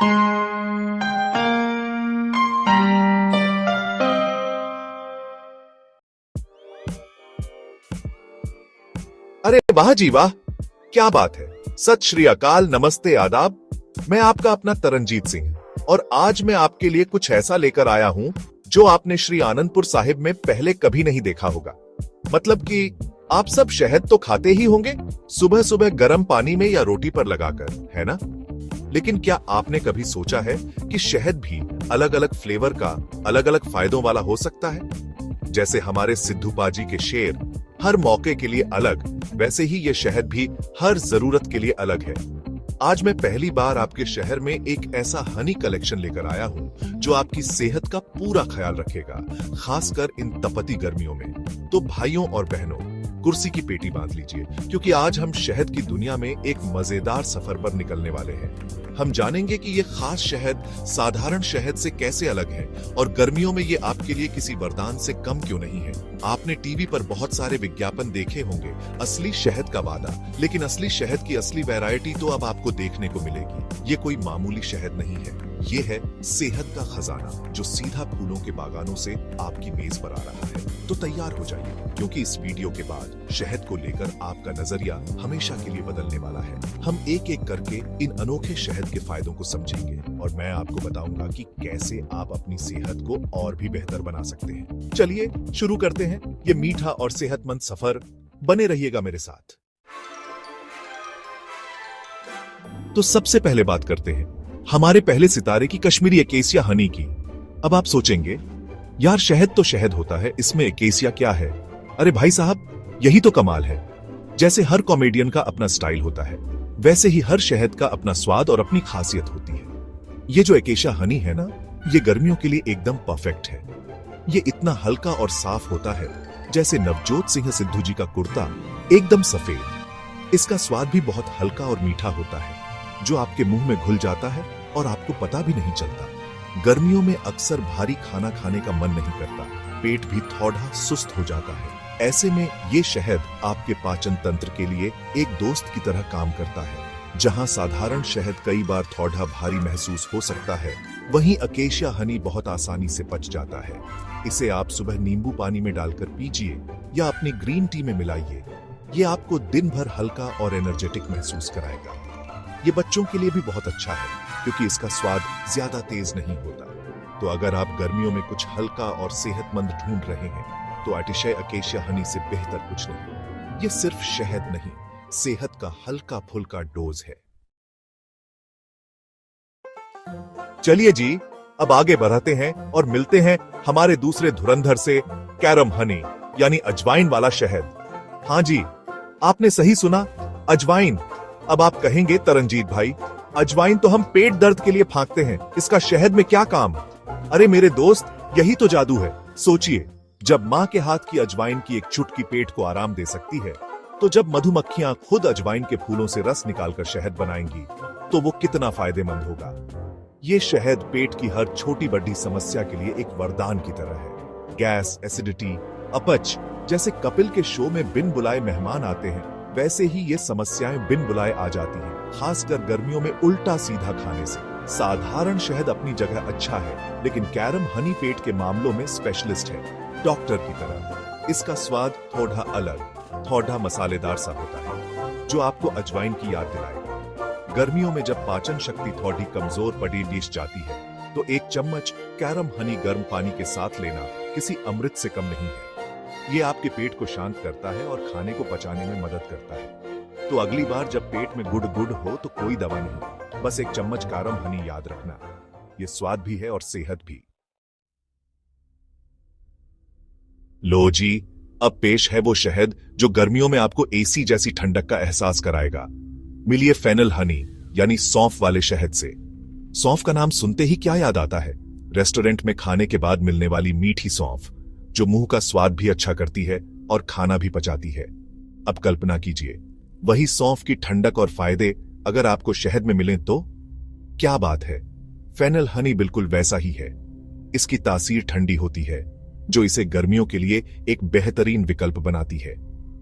अरे वाह जी वाह, क्या बात है। सत श्री अकाल, नमस्ते, आदाब। मैं आपका अपना तरनजीत सिंह और आज मैं आपके लिए कुछ ऐसा लेकर आया हूं जो आपने श्री आनंदपुर साहिब में पहले कभी नहीं देखा होगा। मतलब कि आप सब शहद तो खाते ही होंगे, सुबह सुबह गर्म पानी में या रोटी पर लगाकर, है ना? लेकिन क्या आपने कभी सोचा है कि शहद भी अलग अलग फ्लेवर का, अलग अलग फायदों वाला हो सकता है? जैसे हमारे सिद्धू पाजी के शेर हर मौके के लिए अलग, वैसे ही ये शहद भी हर जरूरत के लिए अलग है। आज मैं पहली बार आपके शहर में एक ऐसा हनी कलेक्शन लेकर आया हूं जो आपकी सेहत का पूरा ख्याल रखेगा, खासकर इन तपती गर्मियों में। तो भाइयों और बहनों, कुर्सी की पेटी बांध लीजिए, क्योंकि आज हम शहद की दुनिया में एक मजेदार सफर पर निकलने वाले हैं। हम जानेंगे कि ये खास शहद साधारण शहद से कैसे अलग है और गर्मियों में ये आपके लिए किसी वरदान से कम क्यों नहीं है। आपने टीवी पर बहुत सारे विज्ञापन देखे होंगे, असली शहद का वादा, लेकिन असली शहद की असली वैरायटी तो अब आपको देखने को मिलेगी। ये कोई मामूली शहद नहीं है, ये है सेहत का खजाना जो सीधा फूलों के बागानों से आपकी मेज पर आ रहा है। तो तैयार हो जाइए, क्योंकि इस वीडियो के बाद शहद को लेकर आपका नजरिया हमेशा के लिए बदलने वाला है। हम एक एक करके इन अनोखे शहद के फायदों को समझेंगे और मैं आपको बताऊंगा कि कैसे आप अपनी सेहत को और भी बेहतर बना सकते हैं। चलिए शुरू करते हैं ये मीठा और सेहतमंद सफर। बने रहिएगा मेरे साथ। तो सबसे पहले बात करते हैं हमारे पहले सितारे की कश्मीरी एकेसिया हनी की। अब आप सोचेंगे, यार शहद तो शहद होता है, इसमें एकेसिया क्या है? अरे भाई साहब, यही तो कमाल है। जैसे हर कॉमेडियन का अपना स्टाइल होता है, वैसे ही हर शहद का अपना स्वाद और अपनी खासियत होती है। ये जो एकेशिया हनी है ना, ये गर्मियों के लिए एकदम परफेक्ट है। ये इतना हल्का और साफ होता है जैसे नवजोत सिंह सिद्धू जी का कुर्ता, एकदम सफेद। इसका स्वाद भी बहुत हल्का और मीठा होता है, जो आपके मुंह में घुल जाता है और आपको पता भी नहीं चलता। गर्मियों में अक्सर भारी खाना खाने का मन नहीं करता, पेट भी थोड़ा सुस्त हो जाता है। ऐसे में ये शहद आपके पाचन तंत्र के लिए एक दोस्त की तरह काम करता है। जहां साधारण शहद कई बार थोड़ा भारी महसूस हो सकता है, वहीं अकेशिया हनी बहुत आसानी से पच जाता है। इसे आप सुबह नींबू पानी में डालकर पीजिए या अपनी ग्रीन टी में मिलाइए। ये आपको दिन भर हल्का और एनर्जेटिक महसूस कराएगा। ये बच्चों के लिए भी बहुत अच्छा है, क्योंकि इसका स्वाद ज्यादा तेज नहीं होता। तो अगर आप गर्मियों में कुछ हल्का और सेहतमंद ढूंढ रहे हैं, तो अतिशय अकेशिया हनी से बेहतर कुछ नहीं। ये सिर्फ शहद नहीं, सेहत का हल्का फुल्का डोज है। चलिए जी, अब आगे बढ़ते हैं और मिलते हैं हमारे दूसरे धुरंधर से, कैरम हनी, यानी अजवाइन वाला शहद। हाँ जी, आपने सही सुना, अजवाइन। अब आप कहेंगे, तरनजीत भाई, अजवाइन तो हम पेट दर्द के लिए फांकते हैं, इसका शहद में क्या काम? अरे मेरे दोस्त, यही तो जादू है। सोचिए, जब माँ के हाथ की अजवाइन की एक चुटकी पेट को आराम दे सकती है, तो जब मधुमक्खियां खुद अजवाइन के फूलों से रस निकालकर शहद बनाएंगी, तो वो कितना फायदेमंद होगा। ये शहद पेट की हर छोटी बड़ी समस्या के लिए एक वरदान की तरह है। गैस, एसिडिटी, अपच जैसे कपिल के शो में बिन बुलाए मेहमान आते हैं, वैसे ही ये समस्याएं बिन बुलाए आ जाती हैं, खासकर गर्मियों में उल्टा सीधा खाने से। साधारण शहद अपनी जगह अच्छा है, लेकिन कैरम हनी पेट के मामलों में स्पेशलिस्ट है, डॉक्टर की तरह। इसका स्वाद थोड़ा अलग, थोड़ा मसालेदार सा होता है, जो आपको अजवाइन की याद दिलाएगा। गर्मियों में जब पाचन शक्ति थोड़ी कमजोर पड़ी डिश जाती है, तो एक चम्मच कैरम हनी गर्म पानी के साथ लेना किसी अमृत से कम नहीं है। ये आपके पेट को शांत करता है और खाने को पचाने में मदद करता है। तो अगली बार जब पेट में गुड़ गुड़ हो, तो कोई दवा नहीं, बस एक चम्मच कैरम हनी याद रखना। ये स्वाद भी है और सेहत भी। लो जी, अब पेश है वो शहद जो गर्मियों में आपको एसी जैसी ठंडक का एहसास कराएगा। मिलिए फेनल हनी, यानी सौंफ वाले शहद से। सौंफ का नाम सुनते ही क्या याद आता है? रेस्टोरेंट में खाने के बाद मिलने वाली मीठी सौंफ, जो मुंह का स्वाद भी अच्छा करती है और खाना भी पचाती है। अब कल्पना कीजिए, वही सौंफ की ठंडक और फायदे अगर आपको शहद में मिलें तो? क्या बात है! फेनल हनी बिल्कुल वैसा ही है। इसकी तासीर ठंडी होती है, जो इसे गर्मियों के लिए एक बेहतरीन विकल्प बनाती है।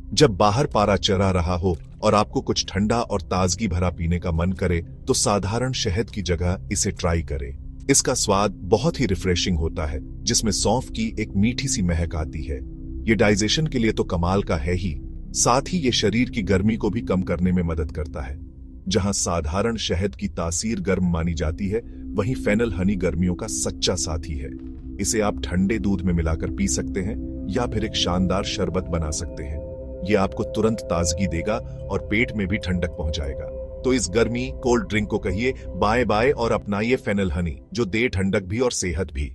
जब बाहर पारा चढ़ा रहा हो और आपको कुछ ठंडा और ताजगी भरा पीने का मन करे तो साधारण शहद की जगह इसे ट्राई करें। इसका स्वाद बहुत ही रिफ्रेशिंग होता है, जिसमें सौंफ की एक मीठी सी महक आती है। ये डाइजेशन के लिए तो कमाल का है ही, साथ ही ये शरीर की गर्मी को भी कम करने में मदद करता है। जहां साधारण शहद की तासीर गर्म मानी जाती है, वहीं फेनल हनी गर्मियों का सच्चा साथी है। इसे आप ठंडे दूध में मिलाकर पी सकते हैं या फिर एक शानदार शरबत बना सकते हैं। ये आपको तुरंत ताजगी देगा और पेट में भी ठंडक पहुंचाएगा। तो इस गर्मी कोल्ड ड्रिंक को कहिए बाय बाय और अपनाइए फेनल हनी, जो दे ठंडक भी और सेहत भी।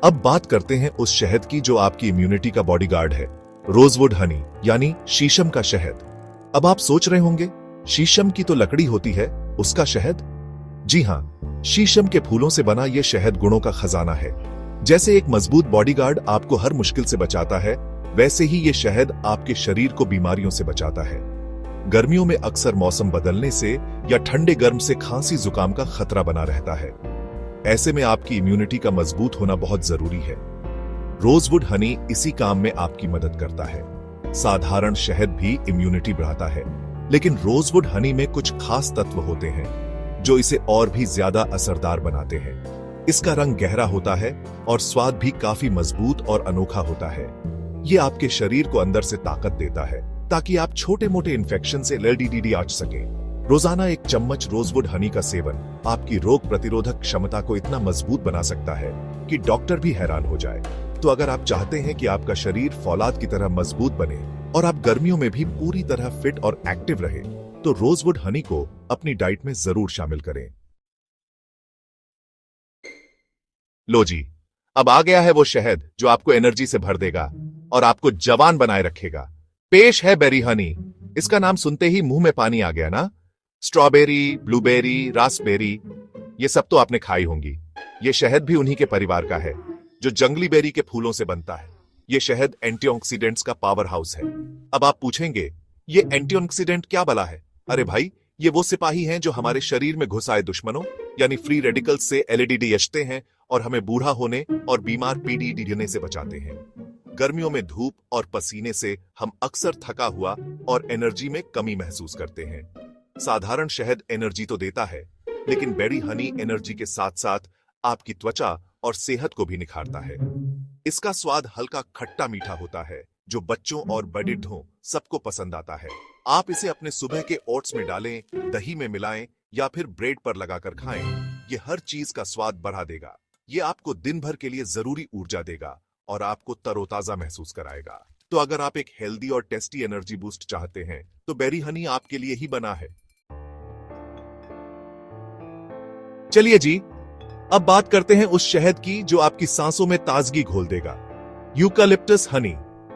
अब बात करते हैं उस शहद की जो आपकी इम्यूनिटी का बॉडीगार्ड है, रोजवुड हनी यानी शीशम का शहद। अब आप सोच रहे होंगे, शीशम की तो लकड़ी होती है, उसका शहद? जी हां, शीशम के फूलों से बना यह शहद गुणों का खजाना है। जैसे एक मजबूत बॉडीगार्ड आपको हर मुश्किल से बचाता है, वैसे ही ये शहद आपके शरीर को बीमारियों से बचाता है। गर्मियों में अक्सर मौसम बदलने से या ठंडे गर्म से खांसी जुकाम का खतरा बना रहता है। ऐसे में आपकी इम्यूनिटी का मजबूत होना बहुत जरूरी है। रोजवुड हनी इसी काम में आपकी मदद करता है। साधारण शहद भी इम्यूनिटी बढ़ाता है, लेकिन रोजवुड हनी में कुछ खास तत्व होते हैं जो इसे और भी ज्यादा असरदार बनाते हैं। इसका रंग गहरा होता है और स्वाद भी काफी मजबूत और अनोखा होता है। ये आपके शरीर को अंदर से ताकत देता है ताकि आप छोटे मोटे इन्फेक्शन से लड़ सके। रोजाना एक चम्मच रोजवुड हनी का सेवन आपकी रोग प्रतिरोधक क्षमता को इतना मजबूत बना सकता है कि डॉक्टर भी हैरान हो जाए। तो अगर आप चाहते हैं कि आपका शरीर फौलाद की तरह मजबूत बने और आप गर्मियों में भी पूरी तरह फिट और एक्टिव रहे, तो रोजवुड हनी को अपनी डाइट में जरूर शामिल करें। लो जी, अब आ गया है वो शहद जो आपको एनर्जी से भर देगा और आपको जवान बनाए रखेगा। पेश है बेरी हनी। इसका नाम सुनते ही मुंह में पानी आ गया ना? स्ट्रॉबेरी, ब्लूबेरी, रास्पबेरी, ये सब तो आपने खाई होंगी। ये शहद भी उन्हीं के परिवार का है जो जंगली बेरी के फूलों से बनता है। ये शहद एंटीऑक्सीडेंट्स का पावर हाउस है। अब आप पूछेंगे, ये एंटीऑक्सीडेंट क्या भला है? अरे भाई, ये वो सिपाही हैं जो हमारे शरीर में घुस आए दुश्मनों यानी फ्री रेडिकल्स से एलईडी हैं और हमें बूढ़ा होने और बीमार पीढ़ने से बचाते हैं। गर्मियों में धूप और पसीने से हम अक्सर थका हुआ और एनर्जी में कमी महसूस करते हैं। साधारण शहद एनर्जी तो देता है, लेकिन बेरी हनी एनर्जी के साथ साथ आपकी त्वचा और सेहत को भी निखारता है। इसका स्वाद हल्का खट्टा मीठा होता है, जो बच्चों और बड़िढों सबको पसंद आता है। आप इसे अपने सुबह के ओट्स में डालें, दही में मिलाएं या फिर ब्रेड पर लगाकर खाएं। ये हर चीज का स्वाद बढ़ा देगा। ये आपको दिन भर के लिए जरूरी ऊर्जा देगा और आपको तरोताजा महसूस कराएगा। तो अगर आप एक हेल्दी और टेस्टी एनर्जी बूस्ट चाहते हैं, तो बेरी हनी आपके लिए ही बना है। चलिए जी, अब बात करते हैं उस शहद की जो आपकी सांसों में ताजगी घोल देगा। यूकालिप्टस हनी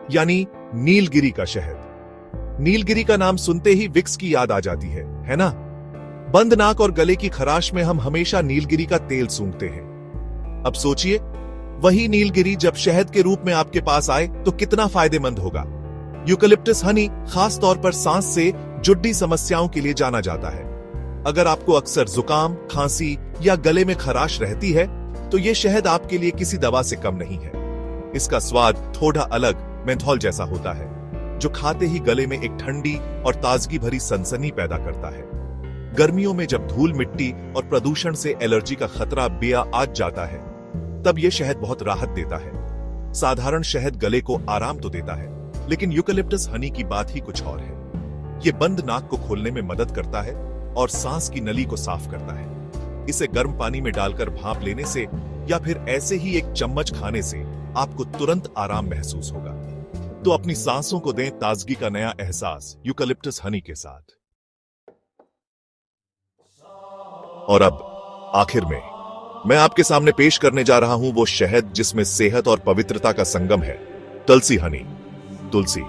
यानी नीलगिरी का शहद। नीलगिरी का नाम सुनते ही विक्स की याद आ जाती है ना? बंद नाक और गले की खराश में हम हमेशा नीलगिरी का तेल सूंघते हैं। अब सोचिए, वही नीलगिरी जब शहद के रूप में आपके पास आए तो कितना फायदेमंद होगा। यूकलिप्टस हनी खास तौर पर सांस से जुड़ी समस्याओं के लिए जाना जाता है। अगर आपको अक्सर जुकाम, खांसी या गले में खराश रहती है, तो यह शहद आपके लिए किसी दवा से कम नहीं है। इसका स्वाद थोड़ा अलग मेंथोल जैसा होता है, जो खाते ही गले में एक ठंडी और ताजगी भरी सनसनी पैदा करता है। गर्मियों में जब धूल मिट्टी और प्रदूषण से एलर्जी का खतरा बेआज जाता है, तब यह शहद बहुत राहत देता है। साधारण शहद गले को आराम तो देता है, लेकिन यूकलिप्टस हनी की बात ही कुछ और है। यह बंद नाक को खोलने में मदद करता है और सांस की नली को साफ करता है। इसे गर्म पानी में डालकर भाप लेने से या फिर ऐसे ही एक चम्मच खाने से आपको तुरंत आराम महसूस होगा। तो अपनी सांसों को दें ताजगी का नया एहसास यूकलिप्टस हनी के साथ। और अब आखिर में मैं आपके सामने पेश करने जा रहा हूं वो शहद जिसमें सेहत और पवित्रता का संगम है, तुलसी हनी। तुलसी,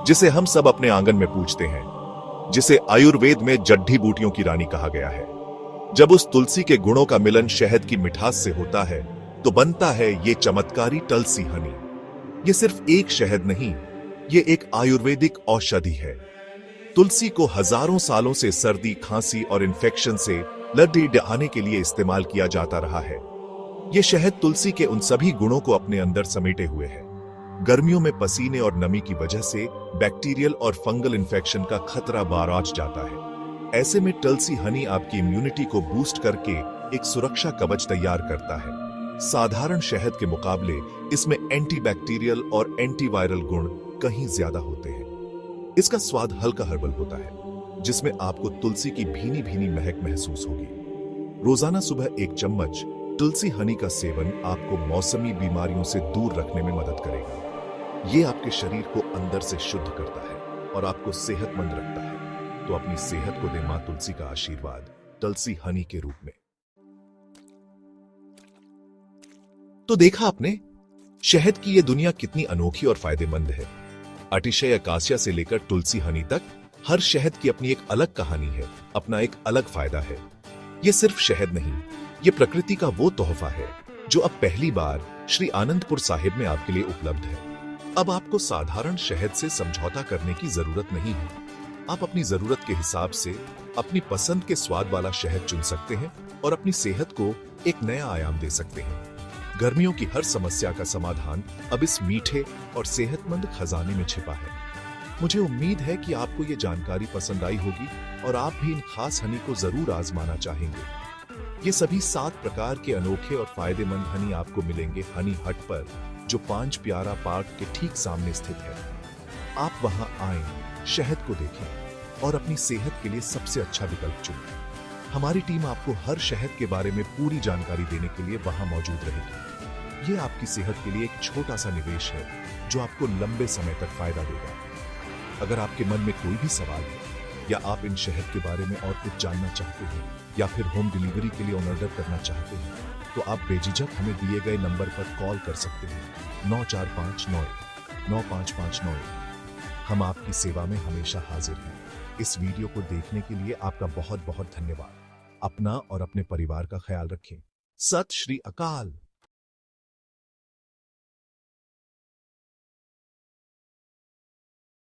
जिसे हम सब अपने आंगन में पूजते हैं, जिसे आयुर्वेद में जड्डी बूटियों की रानी कहा गया है। जब उस तुलसी के गुणों का मिलन शहद की मिठास से होता है, तो बनता है ये चमत्कारी तुलसी हनी। ये सिर्फ एक शहद नहीं, ये एक आयुर्वेदिक औषधि है। तुलसी को हजारों सालों से सर्दी, खांसी और इन्फेक्शन से लड़ने के लिए इस्तेमाल किया जाता रहा है। ये शहद तुलसी के उन सभी गुणों को अपने अंदर समेटे हुए है। गर्मियों में पसीने और नमी की वजह से बैक्टीरियल और फंगल इन्फेक्शन का खतरा बाराज जाता है। ऐसे में तुलसी हनी आपकी इम्यूनिटी को बूस्ट करके एक सुरक्षा कवच तैयार करता है। साधारण शहद के मुकाबले इसमें एंटीबैक्टीरियल और एंटीवायरल गुण कहीं ज्यादा होते हैं। इसका स्वाद हल्का हर्बल होता है, जिसमें आपको तुलसी की भीनी भीनी महक महसूस होगी। रोजाना सुबह 1 चम्मच तुलसी हनी का सेवन आपको मौसमी बीमारियों से दूर रखने में मदद करेगा। ये आपके शरीर को अंदर से शुद्ध करता है और आपको सेहतमंद रखता है। तो अपनी सेहत को दे मां तुलसी का आशीर्वाद तुलसी हनी के रूप में। तो देखा आपने, शहद की यह दुनिया कितनी अनोखी और फायदेमंद है। अतिशय अकासिया से लेकर तुलसी हनी तक हर शहद की अपनी एक अलग कहानी है, अपना एक अलग फायदा है। यह सिर्फ शहद नहीं, ये प्रकृति का वो तोहफा है जो अब पहली बार श्री आनंदपुर साहिब में आपके लिए उपलब्ध है। अब आपको साधारण शहद से समझौता करने की जरूरत नहीं है। आप अपनी जरूरत के हिसाब से अपनी पसंद के स्वाद वाला शहद चुन सकते हैं और अपनी सेहत को एक नया आयाम दे सकते हैं। गर्मियों की हर समस्या का समाधान अब इस मीठे और सेहतमंद खजाने में छिपा है। मुझे उम्मीद है कि आपको ये जानकारी पसंद आई होगी और आप भी इन खास हनी को जरूर आजमाना चाहेंगे। ये सभी 7 प्रकार के अनोखे और फायदेमंद हनी आपको मिलेंगे हनी हट पर, जो 5 प्यारा पार्क के ठीक सामने स्थित है। आप वहां आएं, शहद को देखें और अपनी सेहत के लिए सबसे अच्छा विकल्प चुनें। हमारी टीम आपको हर शहद के बारे में पूरी जानकारी देने के लिए वहां मौजूद रहेगी। ये आपकी सेहत के लिए एक छोटा सा निवेश है जो आपको लंबे समय तक फायदा देगा। अगर आपके मन में कोई भी सवाल है या आप इन शहद के बारे में और कुछ जानना चाहते हैं या फिर होम डिलीवरी के लिए ऑर्डर करना चाहते हैं, तो आप बेझिझक हमें दिए गए नंबर पर कॉल कर सकते हैं 9459 हम आपकी सेवा में हमेशा हाजिर हैं। इस वीडियो को देखने के लिए आपका बहुत बहुत धन्यवाद। अपना और अपने परिवार का ख्याल रखें। सत श्री अकाल।